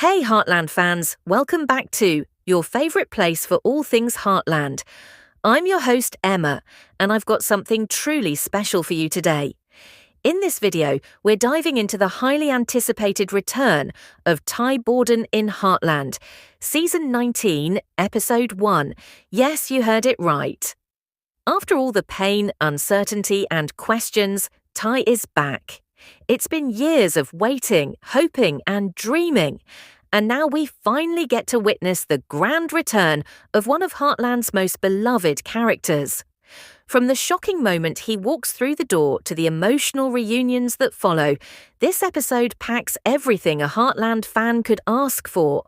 Hey Heartland fans, welcome back to your favourite place for all things Heartland. I'm your host Emma, and I've got something truly special for you today. In this video, we're diving into the highly anticipated return of Ty Borden in Heartland, Season 19, Episode 1. Yes, you heard it right. After all the pain, uncertainty and questions, Ty is back. It's been years of waiting, hoping and dreaming, and now we finally get to witness the grand return of one of Heartland's most beloved characters. From the shocking moment he walks through the door to the emotional reunions that follow, this episode packs everything a Heartland fan could ask for.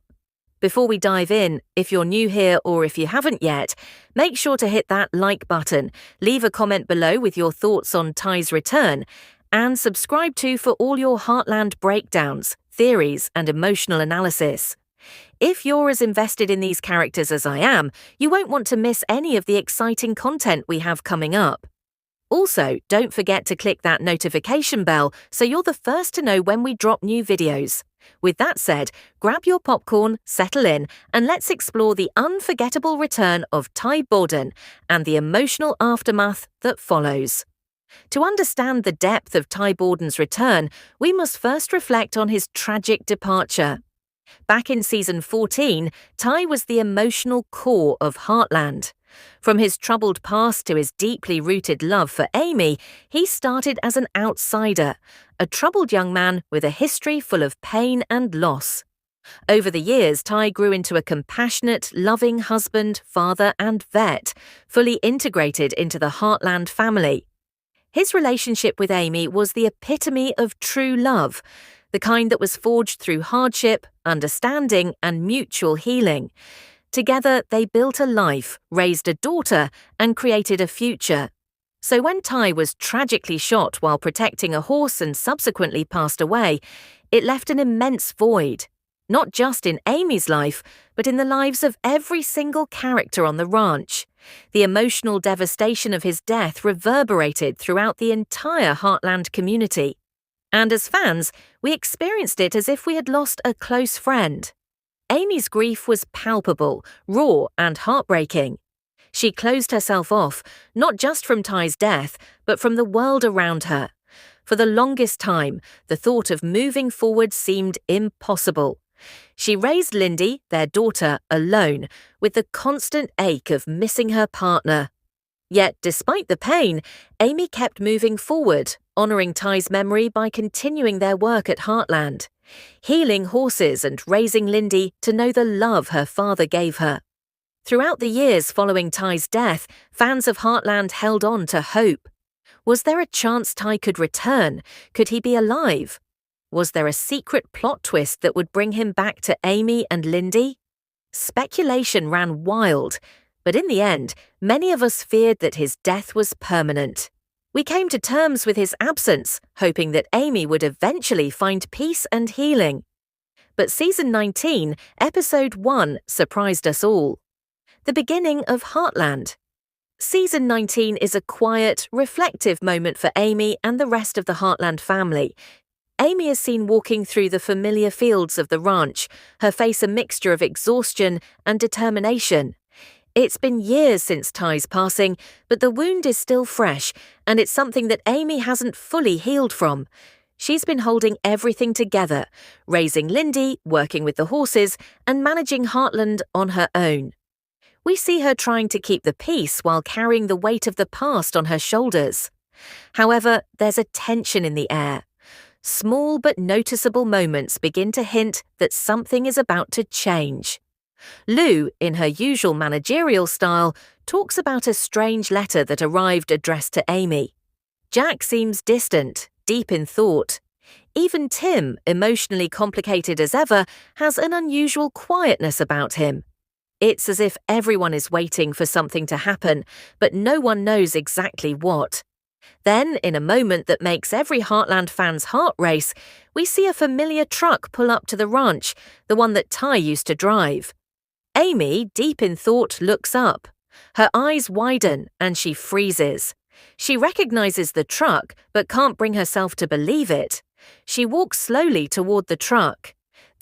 Before we dive in, if you're new here or if you haven't yet, make sure to hit that like button, leave a comment below with your thoughts on Ty's return, and subscribe for all your Heartland breakdowns, theories, and emotional analysis. If you're as invested in these characters as I am, you won't want to miss any of the exciting content we have coming up. Also, don't forget to click that notification bell so you're the first to know when we drop new videos. With that said, grab your popcorn, settle in, and let's explore the unforgettable return of Ty Borden and the emotional aftermath that follows. To understand the depth of Ty Borden's return, we must first reflect on his tragic departure. Back in Season 14, Ty was the emotional core of Heartland. From his troubled past to his deeply rooted love for Amy, he started as an outsider, a troubled young man with a history full of pain and loss. Over the years, Ty grew into a compassionate, loving husband, father and vet, fully integrated into the Heartland family. His relationship with Amy was the epitome of true love, the kind that was forged through hardship, understanding, and mutual healing. Together, they built a life, raised a daughter, and created a future. So when Ty was tragically shot while protecting a horse and subsequently passed away, it left an immense void, not just in Amy's life, but in the lives of every single character on the ranch. The emotional devastation of his death reverberated throughout the entire Heartland community. And as fans, we experienced it as if we had lost a close friend. Amy's grief was palpable, raw, and heartbreaking. She closed herself off, not just from Ty's death, but from the world around her. For the longest time, the thought of moving forward seemed impossible. She raised Lindy, their daughter, alone, with the constant ache of missing her partner. Yet, despite the pain, Amy kept moving forward, honouring Ty's memory by continuing their work at Heartland, healing horses and raising Lindy to know the love her father gave her. Throughout the years following Ty's death, fans of Heartland held on to hope. Was there a chance Ty could return? Could he be alive? Was there a secret plot twist that would bring him back to Amy and Lindy? Speculation ran wild, but in the end, many of us feared that his death was permanent. We came to terms with his absence, hoping that Amy would eventually find peace and healing. But Season 19, Episode 1 surprised us all. The beginning of Heartland. Season 19 is a quiet, reflective moment for Amy and the rest of the Heartland family. Amy is seen walking through the familiar fields of the ranch, her face a mixture of exhaustion and determination. It's been years since Ty's passing, but the wound is still fresh, and it's something that Amy hasn't fully healed from. She's been holding everything together, raising Lindy, working with the horses, and managing Heartland on her own. We see her trying to keep the peace while carrying the weight of the past on her shoulders. However, there's a tension in the air. Small but noticeable moments begin to hint that something is about to change. Lou, in her usual managerial style, talks about a strange letter that arrived addressed to Amy. Jack seems distant, deep in thought. Even Tim, emotionally complicated as ever, has an unusual quietness about him. It's as if everyone is waiting for something to happen, but no one knows exactly what. Then, in a moment that makes every Heartland fan's heart race, we see a familiar truck pull up to the ranch, the one that Ty used to drive. Amy, deep in thought, looks up. Her eyes widen and she freezes. She recognizes the truck but can't bring herself to believe it. She walks slowly toward the truck.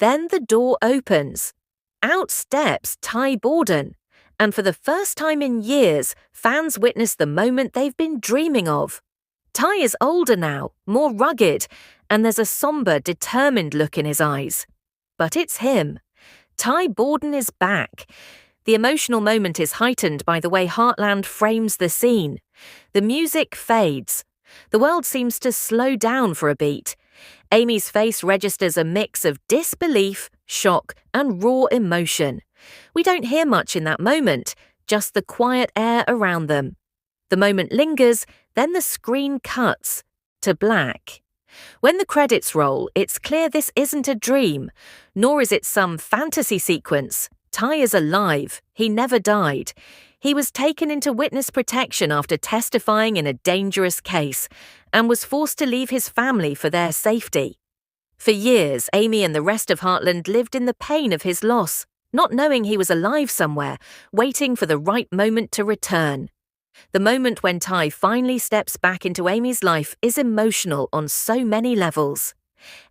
Then the door opens. Out steps Ty Borden. And for the first time in years, fans witness the moment they've been dreaming of. Ty is older now, more rugged, and there's a somber, determined look in his eyes. But it's him. Ty Borden is back. The emotional moment is heightened by the way Heartland frames the scene. The music fades. The world seems to slow down for a beat. Amy's face registers a mix of disbelief, shock, and raw emotion. We don't hear much in that moment, just the quiet air around them. The moment lingers, then the screen cuts to black. When the credits roll, it's clear this isn't a dream, nor is it some fantasy sequence. Ty is alive. He never died. He was taken into witness protection after testifying in a dangerous case and was forced to leave his family for their safety. For years, Amy and the rest of Heartland lived in the pain of his loss, not knowing he was alive somewhere, waiting for the right moment to return. The moment when Ty finally steps back into Amy's life is emotional on so many levels.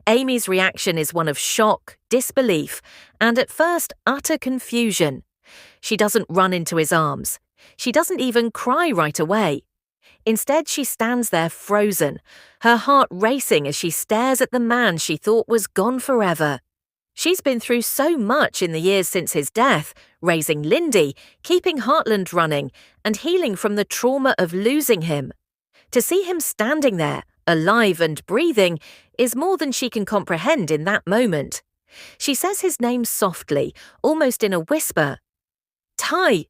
Amy's reaction is one of shock, disbelief, and at first utter confusion. She doesn't run into his arms. She doesn't even cry right away. Instead, she stands there frozen, her heart racing as she stares at the man she thought was gone forever. She's been through so much in the years since his death, raising Lindy, keeping Heartland running, and healing from the trauma of losing him. To see him standing there, alive and breathing, is more than she can comprehend in that moment. She says his name softly, almost in a whisper. Ty!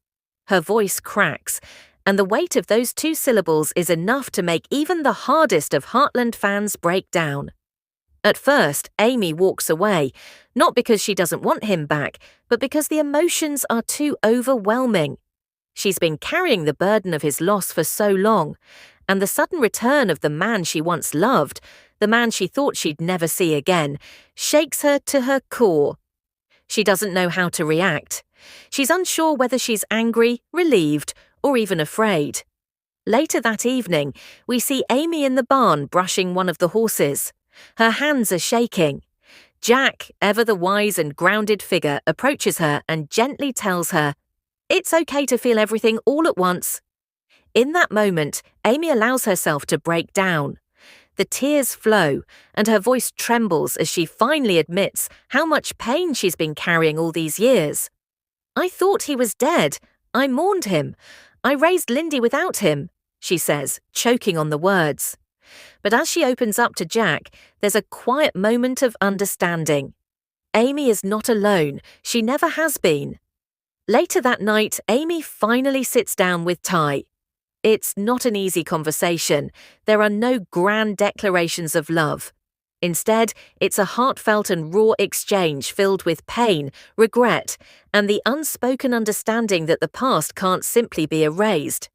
Her voice cracks, and the weight of those two syllables is enough to make even the hardest of Heartland fans break down. At first, Amy walks away, not because she doesn't want him back, but because the emotions are too overwhelming. She's been carrying the burden of his loss for so long, and the sudden return of the man she once loved, the man she thought she'd never see again, shakes her to her core. She doesn't know how to react. She's unsure whether she's angry, relieved, or even afraid. Later that evening, we see Amy in the barn brushing one of the horses. Her hands are shaking. Jack, ever the wise and grounded figure, approaches her and gently tells her, "It's okay to feel everything all at once." In that moment, Amy allows herself to break down. The tears flow, and her voice trembles as she finally admits how much pain she's been carrying all these years. "I thought he was dead. I mourned him. I raised Lindy without him," she says, choking on the words. But as she opens up to Jack, there's a quiet moment of understanding. Amy is not alone. She never has been. Later that night, Amy finally sits down with Ty. It's not an easy conversation. There are no grand declarations of love. Instead, it's a heartfelt and raw exchange filled with pain, regret, and the unspoken understanding that the past can't simply be erased.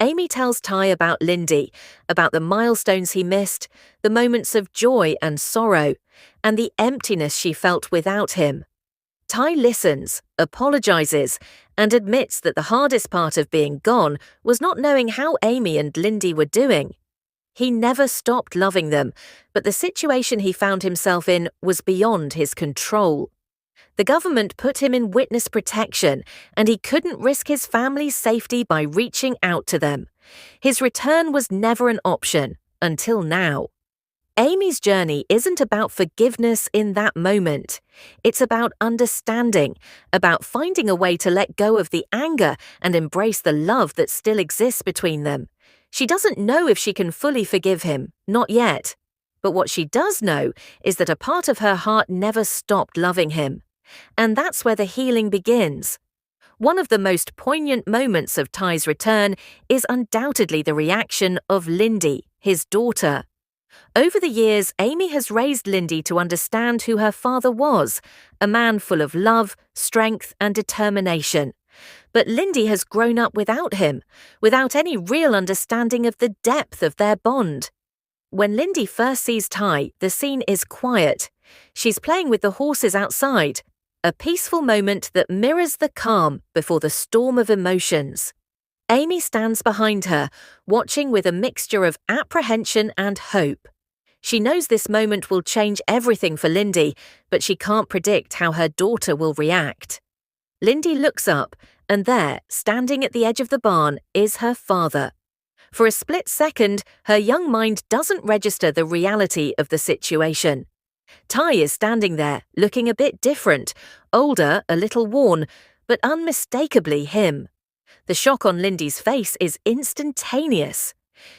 Amy tells Ty about Lindy, about the milestones he missed, the moments of joy and sorrow, and the emptiness she felt without him. Ty listens, apologizes, and admits that the hardest part of being gone was not knowing how Amy and Lindy were doing. He never stopped loving them, but the situation he found himself in was beyond his control. The government put him in witness protection, and he couldn't risk his family's safety by reaching out to them. His return was never an option, until now. Amy's journey isn't about forgiveness in that moment. It's about understanding, about finding a way to let go of the anger and embrace the love that still exists between them. She doesn't know if she can fully forgive him, not yet. But what she does know is that a part of her heart never stopped loving him. And that's where the healing begins. One of the most poignant moments of Ty's return is undoubtedly the reaction of Lindy, his daughter. Over the years, Amy has raised Lindy to understand who her father was, a man full of love, strength, and determination. But Lindy has grown up without him, without any real understanding of the depth of their bond. When Lindy first sees Ty, the scene is quiet. She's playing with the horses outside, a peaceful moment that mirrors the calm before the storm of emotions. Amy stands behind her, watching with a mixture of apprehension and hope. She knows this moment will change everything for Lindy, but she can't predict how her daughter will react. Lindy looks up, and there, standing at the edge of the barn, is her father. For a split second, her young mind doesn't register the reality of the situation. Ty is standing there, looking a bit different, older, a little worn, but unmistakably him. The shock on Lindy's face is instantaneous.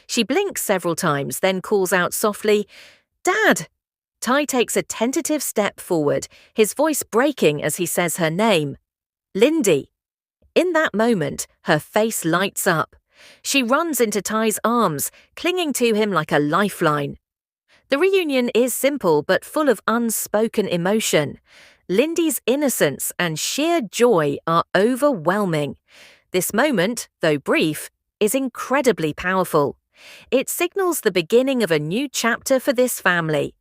She blinks several times, then calls out softly, "Dad!" Ty takes a tentative step forward, his voice breaking as he says her name. Lindy. In that moment, her face lights up. She runs into Ty's arms, clinging to him like a lifeline. The reunion is simple but full of unspoken emotion. Lindy's innocence and sheer joy are overwhelming. This moment, though brief, is incredibly powerful. It signals the beginning of a new chapter for this family.